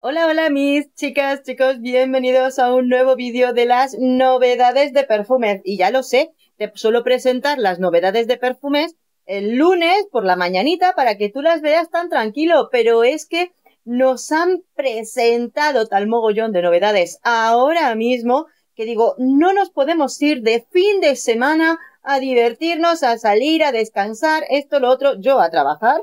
Hola, hola mis chicas, chicos, bienvenidos a un nuevo vídeo de las novedades de perfumes. Y ya lo sé, te suelo presentar las novedades de perfumes el lunes por la mañanita para que tú las veas tan tranquilo, pero es que nos han presentado tal mogollón de novedades ahora mismo que digo, no nos podemos ir de fin de semana a divertirnos, a salir, a descansar, esto, lo otro, yo a trabajar,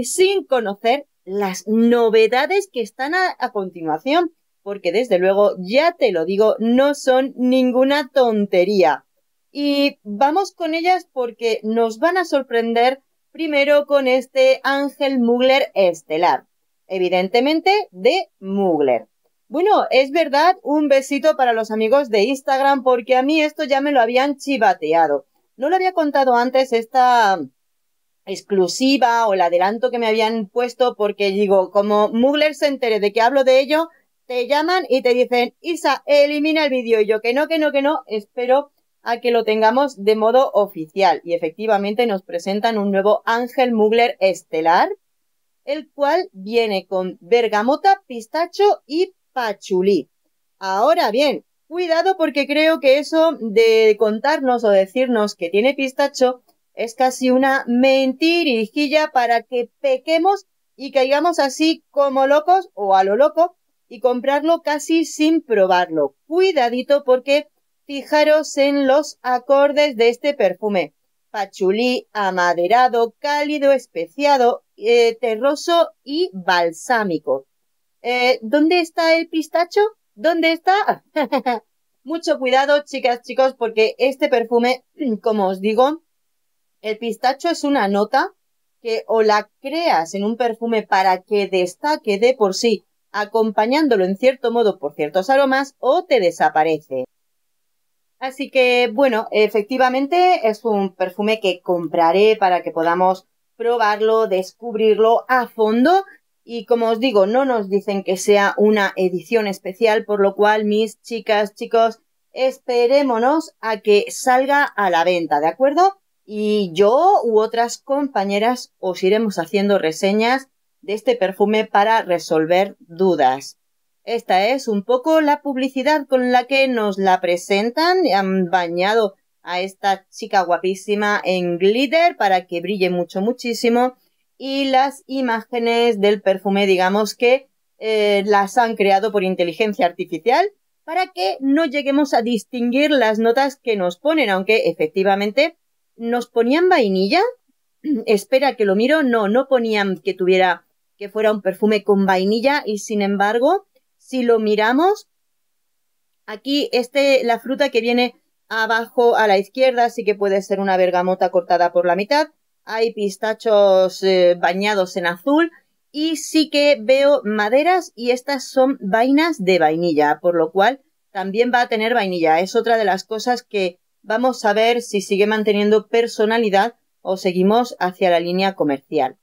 sin conocer las novedades que están a continuación, porque desde luego, ya te lo digo, no son ninguna tontería. Y vamos con ellas porque nos van a sorprender primero con este Ángel Mugler estelar, evidentemente de Mugler. Bueno, es verdad, un besito para los amigos de Instagram porque a mí esto ya me lo habían chivateado. No lo había contado antes esta exclusiva o el adelanto que me habían puesto porque digo, como Mugler se entere de que hablo de ello, te llaman y te dicen, Isa, elimina el vídeo. Y yo, que no, que no, que no, espero a que lo tengamos de modo oficial. Y efectivamente nos presentan un nuevo Ángel Mugler estelar, el cual viene con bergamota, pistacho y pachulí. Ahora bien, cuidado porque creo que eso de contarnos o decirnos que tiene pistacho es casi una mentirijilla para que pequemos y caigamos así como locos o a lo loco y comprarlo casi sin probarlo. Cuidadito porque fijaros en los acordes de este perfume. Pachulí, amaderado, cálido, especiado, terroso y balsámico. ¿Dónde está el pistacho? ¿Dónde está? Mucho cuidado, chicas, chicos, porque este perfume, como os digo, el pistacho es una nota que o la creas en un perfume para que destaque de por sí, acompañándolo en cierto modo por ciertos aromas, o te desaparece. Así que, bueno, efectivamente es un perfume que compraré para que podamos probarlo, descubrirlo a fondo. Y como os digo, no nos dicen que sea una edición especial, por lo cual, mis chicas, chicos, esperémonos a que salga a la venta, ¿de acuerdo? Y yo u otras compañeras os iremos haciendo reseñas de este perfume para resolver dudas. Esta es un poco la publicidad con la que nos la presentan. Han bañado a esta chica guapísima en glitter para que brille mucho, muchísimo. Y las imágenes del perfume, digamos que las han creado por inteligencia artificial para que no lleguemos a distinguir las notas que nos ponen, aunque efectivamente nos ponían vainilla. Espera que lo miro. No, no ponían que fuera un perfume con vainilla y sin embargo, si lo miramos, aquí la fruta que viene abajo a la izquierda sí que puede ser una bergamota cortada por la mitad. Hay pistachos bañados en azul y sí que veo maderas y estas son vainas de vainilla, por lo cual también va a tener vainilla. Es otra de las cosas que vamos a ver si sigue manteniendo personalidad o seguimos hacia la línea comercial.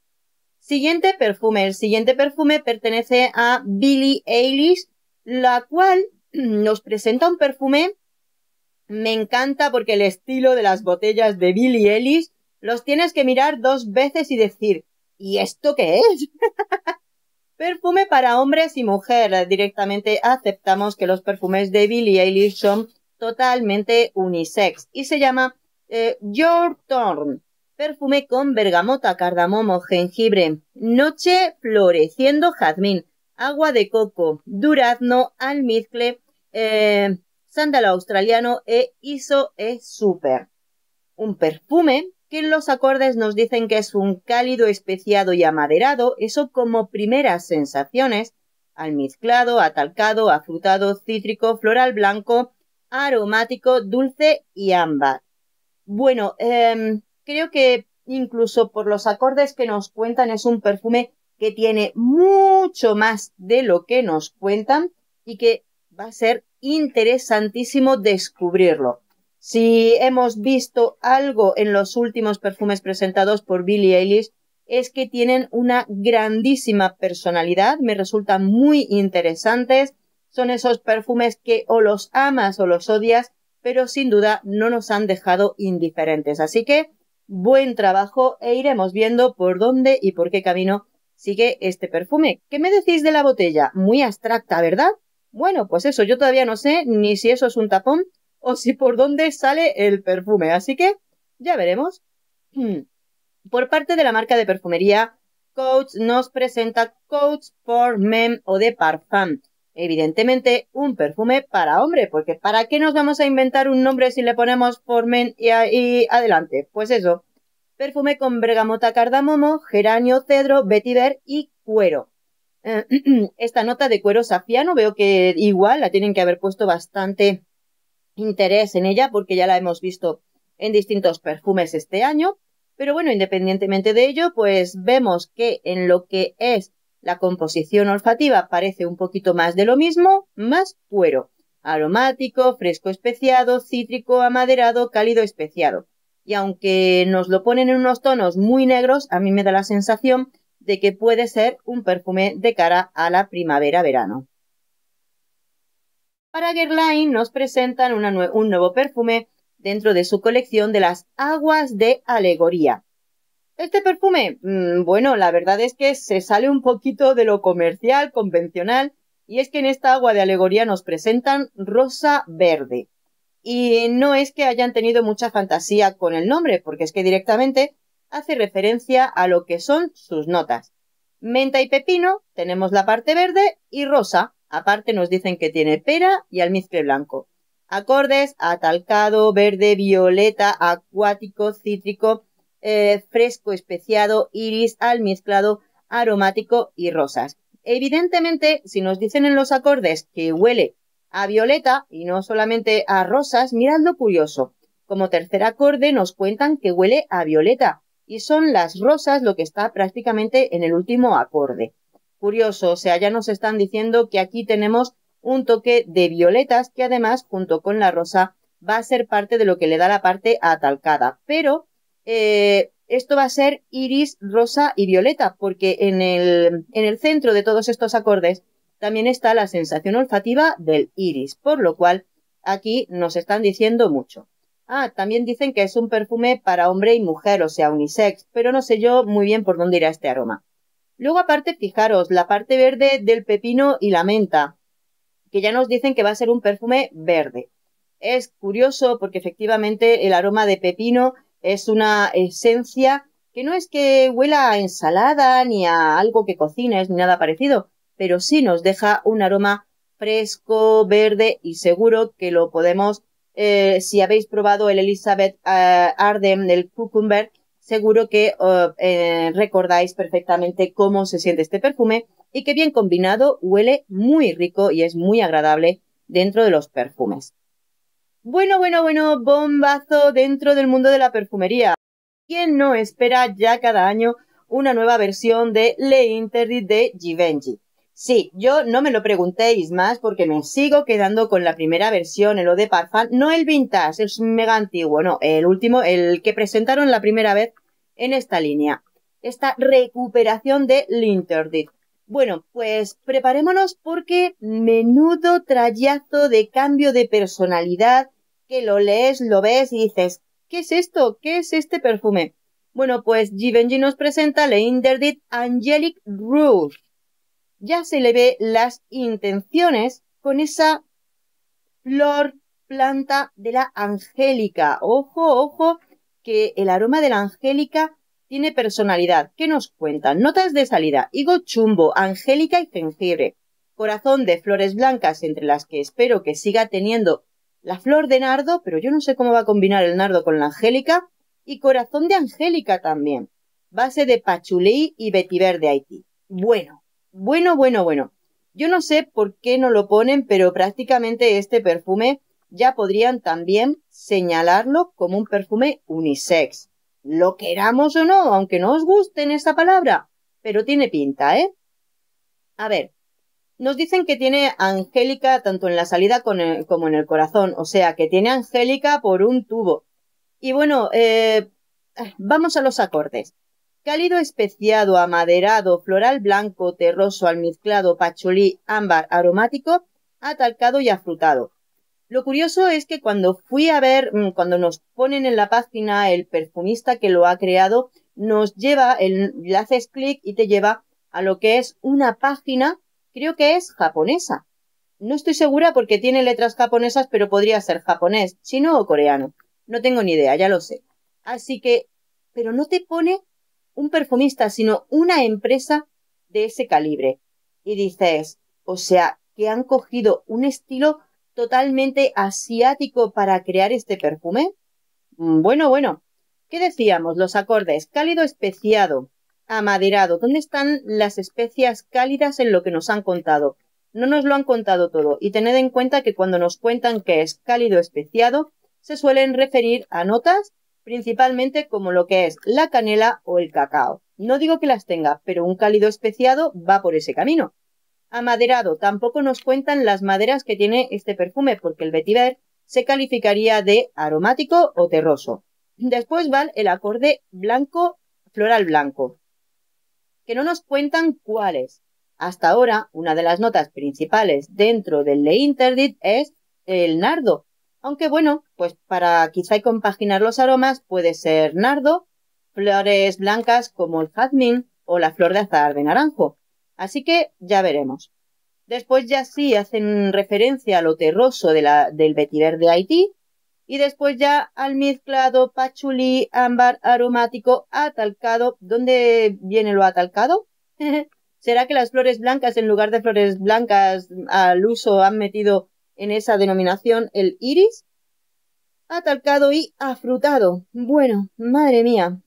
Siguiente perfume. El siguiente perfume pertenece a Billie Eilish, la cual nos presenta un perfume. Me encanta porque el estilo de las botellas de Billie Eilish los tienes que mirar dos veces y decir, ¿y esto qué es? Perfume para hombres y mujer. Directamente aceptamos que los perfumes de Billie Eilish son totalmente unisex y se llama Your Turn. Perfume con bergamota, cardamomo, jengibre, noche floreciendo jazmín, agua de coco, durazno, almizcle, sándalo australiano e iso e super. Un perfume que en los acordes nos dicen que es un cálido, especiado y amaderado, eso como primeras sensaciones, almizclado, atalcado, afrutado, cítrico, floral blanco, aromático, dulce y ámbar. Bueno, creo que incluso por los acordes que nos cuentan es un perfume que tiene mucho más de lo que nos cuentan y que va a ser interesantísimo descubrirlo. Si hemos visto algo en los últimos perfumes presentados por Billie Eilish es que tienen una grandísima personalidad, me resultan muy interesantes, son esos perfumes que o los amas o los odias, pero sin duda no nos han dejado indiferentes. Así que buen trabajo e iremos viendo por dónde y por qué camino sigue este perfume. ¿Qué me decís de la botella? Muy abstracta, ¿verdad? Bueno, pues eso, yo todavía no sé ni si eso es un tapón o si por dónde sale el perfume, así que ya veremos. Por parte de la marca de perfumería, Coach nos presenta Coach for Men Eau de Parfum. Evidentemente, un perfume para hombre, porque ¿para qué nos vamos a inventar un nombre si le ponemos for men y adelante? Pues eso, perfume con bergamota, cardamomo, geranio, cedro, vetiver y cuero. Esta nota de cuero safiano veo que igual la tienen que haber puesto bastante interés en ella porque ya la hemos visto en distintos perfumes este año. Pero bueno, independientemente de ello, pues vemos que en lo que es la composición olfativa parece un poquito más de lo mismo, más cuero. Aromático, fresco especiado, cítrico, amaderado, cálido especiado. Y aunque nos lo ponen en unos tonos muy negros, a mí me da la sensación de que puede ser un perfume de cara a la primavera-verano. Para Guerlain nos presentan un nuevo perfume dentro de su colección de las aguas de alegoría. Este perfume, bueno, la verdad es que se sale un poquito de lo comercial, convencional, y es que en esta agua de alegoría nos presentan rosa verde. Y no es que hayan tenido mucha fantasía con el nombre, porque es que directamente hace referencia a lo que son sus notas. Menta y pepino, tenemos la parte verde y rosa. Aparte nos dicen que tiene pera y almizcle blanco. Acordes, atalcado, verde, violeta, acuático, cítrico, fresco especiado, iris, almizclado, aromático y rosas. Evidentemente, si nos dicen en los acordes que huele a violeta y no solamente a rosas, mirad lo curioso. Como tercer acorde nos cuentan que huele a violeta y son las rosas lo que está prácticamente en el último acorde. Curioso, o sea, ya nos están diciendo que aquí tenemos un toque de violetas que además junto con la rosa va a ser parte de lo que le da la parte atalcada, pero esto va a ser iris, rosa y violeta, porque en el centro de todos estos acordes también está la sensación olfativa del iris, por lo cual aquí nos están diciendo mucho. También dicen que es un perfume para hombre y mujer, o sea, unisex, pero no sé yo muy bien por dónde irá este aroma. Luego, aparte, fijaros, la parte verde del pepino y la menta, que ya nos dicen que va a ser un perfume verde. Es curioso porque efectivamente el aroma de pepino es una esencia que no es que huela a ensalada ni a algo que cocines ni nada parecido, pero sí nos deja un aroma fresco, verde y seguro que lo podemos, si habéis probado el Elizabeth Arden del Cucumber, seguro que recordáis perfectamente cómo se siente este perfume y que bien combinado huele muy rico y es muy agradable dentro de los perfumes. Bueno, bombazo dentro del mundo de la perfumería. ¿Quién no espera ya cada año una nueva versión de Le Interdit de Givenchy? Sí, yo no me lo preguntéis más porque me sigo quedando con la primera versión, el Eau de Parfum, no el vintage, es mega antiguo, no, el último, el que presentaron la primera vez en esta línea. Esta recuperación de Le Interdit. Bueno, pues preparémonos porque menudo trayazo de cambio de personalidad que lo lees, lo ves y dices, ¿qué es esto? ¿Qué es este perfume? Bueno, pues Givenchy nos presenta Le Interdit Angelic Rouge. Ya se le ve las intenciones con esa flor, planta de la angélica. Ojo, ojo, que el aroma de la angélica tiene personalidad. ¿Qué nos cuentan? Notas de salida: higo chumbo, angélica y jengibre. Corazón de flores blancas, entre las que espero que siga teniendo la flor de nardo, pero yo no sé cómo va a combinar el nardo con la angélica. Y corazón de angélica también. Base de pachulí y vetiver de Haití. Bueno. Yo no sé por qué no lo ponen, pero prácticamente este perfume ya podrían también señalarlo como un perfume unisex. Lo queramos o no, aunque no os guste en esa palabra, pero tiene pinta, ¿eh? A ver, nos dicen que tiene angélica tanto en la salida como en el corazón, o sea, que tiene angélica por un tubo. Y bueno, vamos a los acordes. Cálido especiado, amaderado, floral blanco, terroso, almizclado, pacholí, ámbar, aromático, atalcado y afrutado. Lo curioso es que cuando fui a ver, cuando nos ponen en la página el perfumista que lo ha creado, nos lleva, le haces clic y te lleva a lo que es una página, creo que es japonesa. No estoy segura porque tiene letras japonesas, pero podría ser japonés, chino o coreano. No tengo ni idea, ya lo sé. Así que, pero no te pone un perfumista, sino una empresa de ese calibre. Y dices, o sea, que han cogido un estilo totalmente asiático para crear este perfume. Bueno, bueno. ¿Qué decíamos? Los acordes cálido especiado, amaderado. ¿Dónde están las especias cálidas en lo que nos han contado? No nos lo han contado todo. Y tened en cuenta que cuando nos cuentan que es cálido especiado, se suelen referir a notas principalmente como lo que es la canela o el cacao. No digo que las tenga, pero un cálido especiado va por ese camino. Amaderado, tampoco nos cuentan las maderas que tiene este perfume, porque el vetiver se calificaría de aromático o terroso. Después va el acorde blanco, floral blanco, que no nos cuentan cuáles. Hasta ahora, una de las notas principales dentro del Le Interdit es el nardo. Aunque bueno, pues para quizá compaginar los aromas puede ser nardo, flores blancas como el jazmín o la flor de azahar de naranjo. Así que ya veremos. Después ya sí hacen referencia a lo terroso del vetiver de Haití. Y después ya al mezclado pachulí, ámbar aromático, atalcado. ¿Dónde viene lo atalcado? ¿Será que las flores blancas, en lugar de flores blancas al uso, han metido en esa denominación el iris? Atalcado y afrutado. Bueno, madre mía.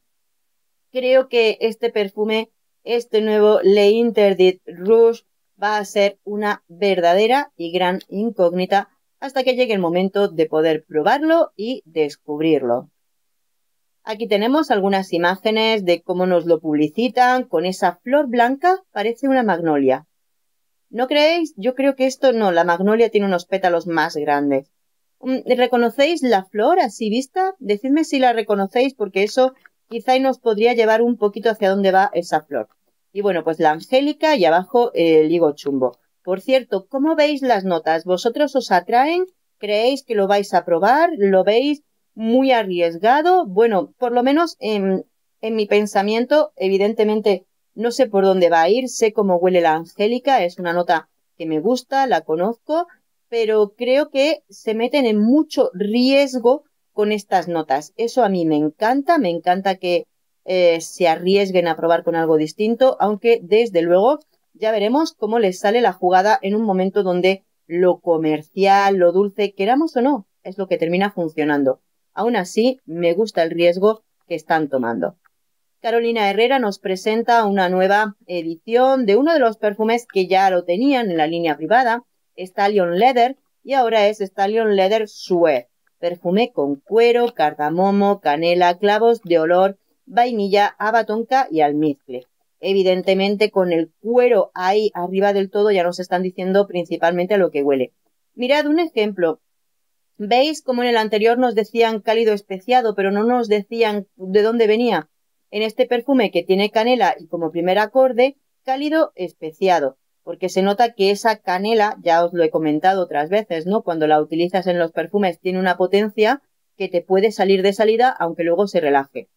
Creo que este perfume, este nuevo Le Interdit Rouge, va a ser una verdadera y gran incógnita hasta que llegue el momento de poder probarlo y descubrirlo. Aquí tenemos algunas imágenes de cómo nos lo publicitan con esa flor blanca, parece una magnolia. ¿No creéis? Yo creo que esto no, la magnolia tiene unos pétalos más grandes. ¿Reconocéis la flor así vista? Decidme si la reconocéis porque eso quizá nos podría llevar un poquito hacia dónde va esa flor. Y bueno, pues la angélica y abajo el higo chumbo. Por cierto, ¿cómo veis las notas? ¿Vosotros os atraen? ¿Creéis que lo vais a probar? ¿Lo veis muy arriesgado? Bueno, por lo menos en mi pensamiento, evidentemente no sé por dónde va a ir, sé cómo huele la angélica, es una nota que me gusta, la conozco, pero creo que se meten en mucho riesgo con estas notas. Eso a mí me encanta que se arriesguen a probar con algo distinto, aunque desde luego ya veremos cómo les sale la jugada en un momento donde lo comercial, lo dulce, queramos o no, es lo que termina funcionando. Aún así, me gusta el riesgo que están tomando. Carolina Herrera nos presenta una nueva edición de uno de los perfumes que ya lo tenían en la línea privada, Stallion Leather, y ahora es Stallion Leather Suede, perfume con cuero, cardamomo, canela, clavos de olor, vainilla, haba tonka y almizcle. Evidentemente con el cuero ahí arriba del todo ya nos están diciendo principalmente a lo que huele. Mirad un ejemplo. ¿Veis cómo en el anterior nos decían cálido especiado, pero no nos decían de dónde venía? En este perfume que tiene canela y como primer acorde, cálido especiado, porque se nota que esa canela, ya os lo he comentado otras veces, ¿no? Cuando la utilizas en los perfumes tiene una potencia que te puede salir de salida aunque luego se relaje.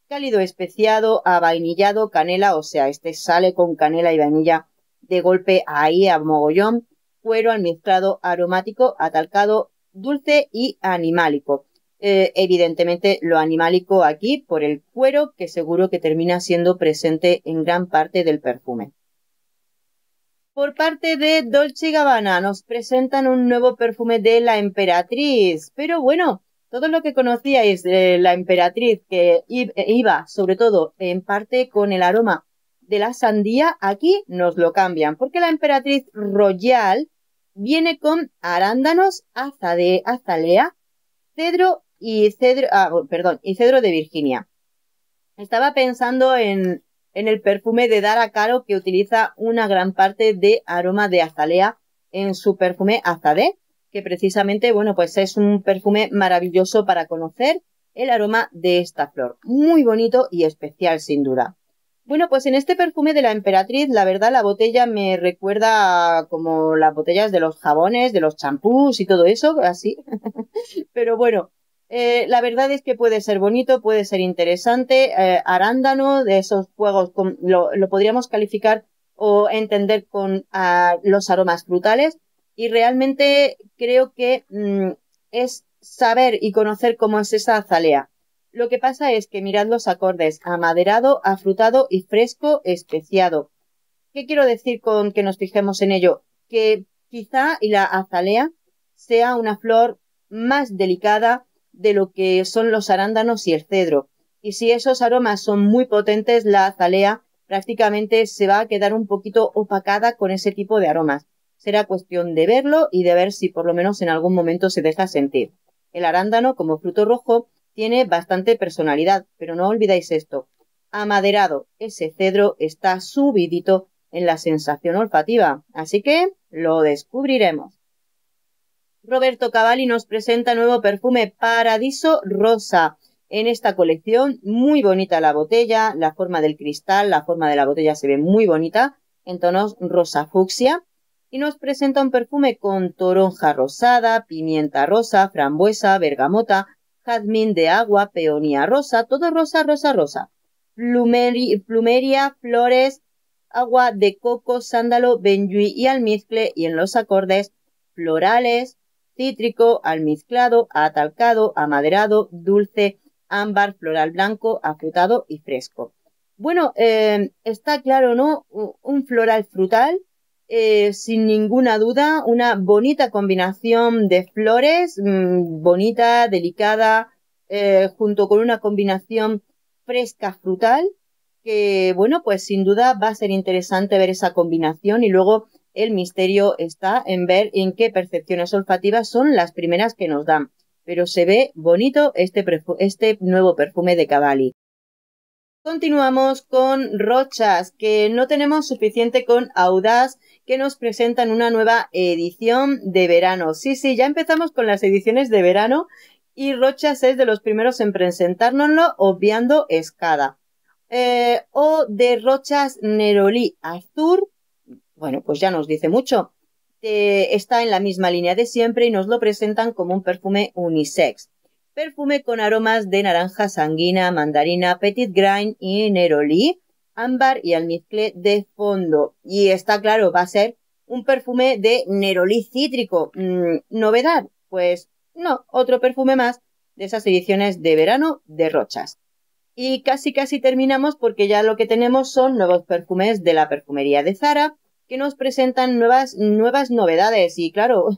Cálido especiado, avainillado, canela, o sea, este sale con canela y vainilla de golpe ahí a mogollón, cuero almizclado aromático, atalcado, dulce y animálico. Evidentemente lo animálico aquí por el cuero que seguro que termina siendo presente en gran parte del perfume. Por parte de Dolce & Gabbana nos presentan un nuevo perfume de la Emperatriz, pero bueno, todo lo que conocíais de la Emperatriz que iba sobre todo en parte con el aroma de la sandía, aquí nos lo cambian porque la Emperatriz Royal viene con arándanos, azalea, cedro y cedro de Virginia. Estaba pensando en el perfume de Dara Caro que utiliza una gran parte de aroma de azalea en su perfume Azadé, que precisamente, bueno, pues es un perfume maravilloso para conocer el aroma de esta flor. Muy bonito y especial sin duda. Bueno, pues en este perfume de la Emperatriz, la verdad, la botella me recuerda como las botellas de los jabones, de los champús y todo eso, así. Pero bueno, la verdad es que puede ser bonito, puede ser interesante. Arándano, de esos juegos, lo podríamos calificar o entender con los aromas frutales, y realmente creo que es saber y conocer cómo es esa azalea. Lo que pasa es que mirad los acordes: amaderado, afrutado y fresco especiado. ¿Qué quiero decir con que nos fijemos en ello? Que quizá y la azalea sea una flor más delicada de lo que son los arándanos y el cedro. Y si esos aromas son muy potentes, la azalea prácticamente se va a quedar un poquito opacada con ese tipo de aromas. Será cuestión de verlo y de ver si por lo menos en algún momento se deja sentir. El arándano, como fruto rojo, tiene bastante personalidad, pero no olvidéis esto: amaderado, ese cedro está subidito en la sensación olfativa, así que lo descubriremos. Roberto Cavalli nos presenta nuevo perfume Paradiso Rosa. En esta colección, muy bonita la botella, la forma del cristal, la forma de la botella se ve muy bonita, en tonos rosa fucsia. Y nos presenta un perfume con toronja rosada, pimienta rosa, frambuesa, bergamota, jazmín de agua, peonía rosa, todo rosa, rosa, rosa. Plumeria, flores, agua de coco, sándalo, benjuí y almizcle, y en los acordes florales, cítrico, almizclado, atalcado, amaderado, dulce, ámbar, floral blanco, afrutado y fresco. Bueno, está claro, ¿no? Un floral frutal, sin ninguna duda, una bonita combinación de flores, bonita, delicada, junto con una combinación fresca frutal, que bueno, pues sin duda va a ser interesante ver esa combinación, y luego el misterio está en ver en qué percepciones olfativas son las primeras que nos dan. Pero se ve bonito este nuevo perfume de Cavalli. Continuamos con Rochas, que no tenemos suficiente con Audaz, que nos presentan una nueva edición de verano. Sí, ya empezamos con las ediciones de verano, y Rochas es de los primeros en presentárnoslo, obviando Escada. O de Rochas Neroli Azur, bueno, pues ya nos dice mucho. Está en la misma línea de siempre y nos lo presentan como un perfume unisex. Perfume con aromas de naranja sanguina, mandarina, petit grain y neroli, ámbar y almizcle de fondo. Y está claro, va a ser un perfume de neroli cítrico. ¿Novedad? Pues no, otro perfume más de esas ediciones de verano de Rochas. Y casi terminamos, porque ya lo que tenemos son nuevos perfumes de la perfumería de Zara, que nos presentan nuevas novedades. Y claro,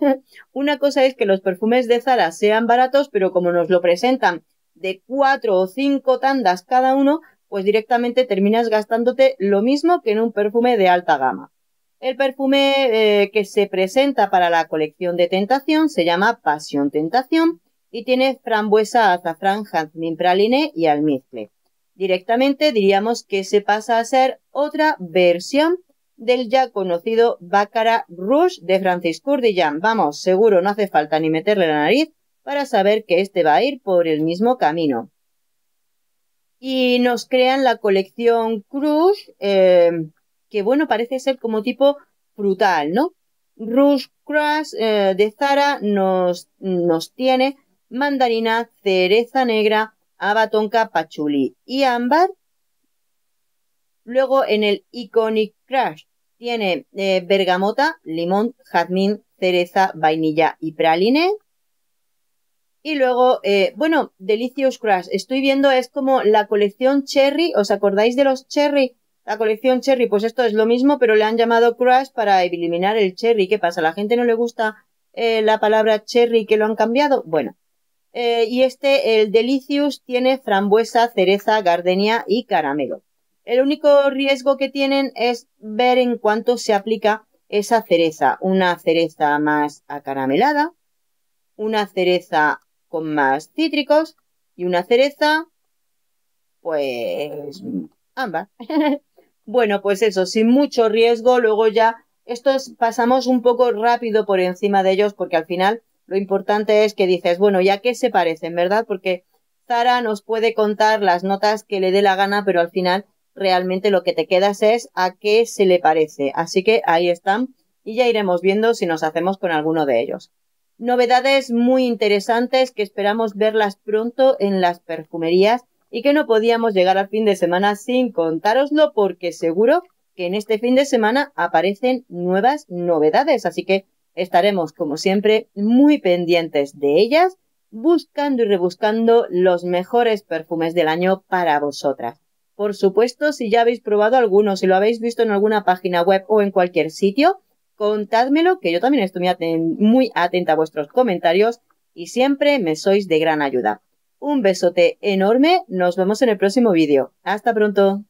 una cosa es que los perfumes de Zara sean baratos, pero como nos lo presentan de 4 o 5 tandas cada uno, pues directamente terminas gastándote lo mismo que en un perfume de alta gama. El perfume que se presenta para la colección de Tentación se llama Pasión Tentación y tiene frambuesa, azafrán, jazmín praline y almizcle. Directamente diríamos que se pasa a ser otra versión del ya conocido Baccarat Rouge de Francis Kurkdjian. Vamos, seguro no hace falta ni meterle la nariz para saber que este va a ir por el mismo camino. Y nos crean la colección Crush, que bueno, parece ser como tipo frutal, ¿no? Rouge Crush de Zara nos tiene mandarina, cereza negra, haba tonka, pachulí y ámbar. Luego en el Iconic Crush tiene bergamota, limón, jazmín, cereza, vainilla y praline. Y luego, bueno, Delicious Crush, estoy viendo, es como la colección Cherry. ¿Os acordáis de los Cherry? La colección Cherry, pues esto es lo mismo, pero le han llamado Crush para eliminar el Cherry. ¿Qué pasa? ¿A la gente no le gusta la palabra Cherry, que lo han cambiado? Bueno, y el Delicious, tiene frambuesa, cereza, gardenia y caramelo. El único riesgo que tienen es ver en cuánto se aplica esa cereza. Una cereza más acaramelada, una cereza con más cítricos y una cereza, pues, ámbar. Bueno, pues eso, sin mucho riesgo. Luego ya, estos pasamos un poco rápido por encima de ellos, porque al final lo importante es que dices, bueno, ¿ya qué se parecen, verdad? Porque Zara nos puede contar las notas que le dé la gana, pero al final realmente lo que te quedas es a qué se le parece. Así que ahí están, y ya iremos viendo si nos hacemos con alguno de ellos. Novedades muy interesantes que esperamos verlas pronto en las perfumerías, y que no podíamos llegar al fin de semana sin contároslo, porque seguro que en este fin de semana aparecen nuevas novedades, así que estaremos, como siempre, muy pendientes de ellas, buscando y rebuscando los mejores perfumes del año para vosotras. Por supuesto, si ya habéis probado alguno, si lo habéis visto en alguna página web o en cualquier sitio, contádmelo, que yo también estoy muy atenta a vuestros comentarios y siempre me sois de gran ayuda. Un besote enorme, nos vemos en el próximo vídeo. ¡Hasta pronto!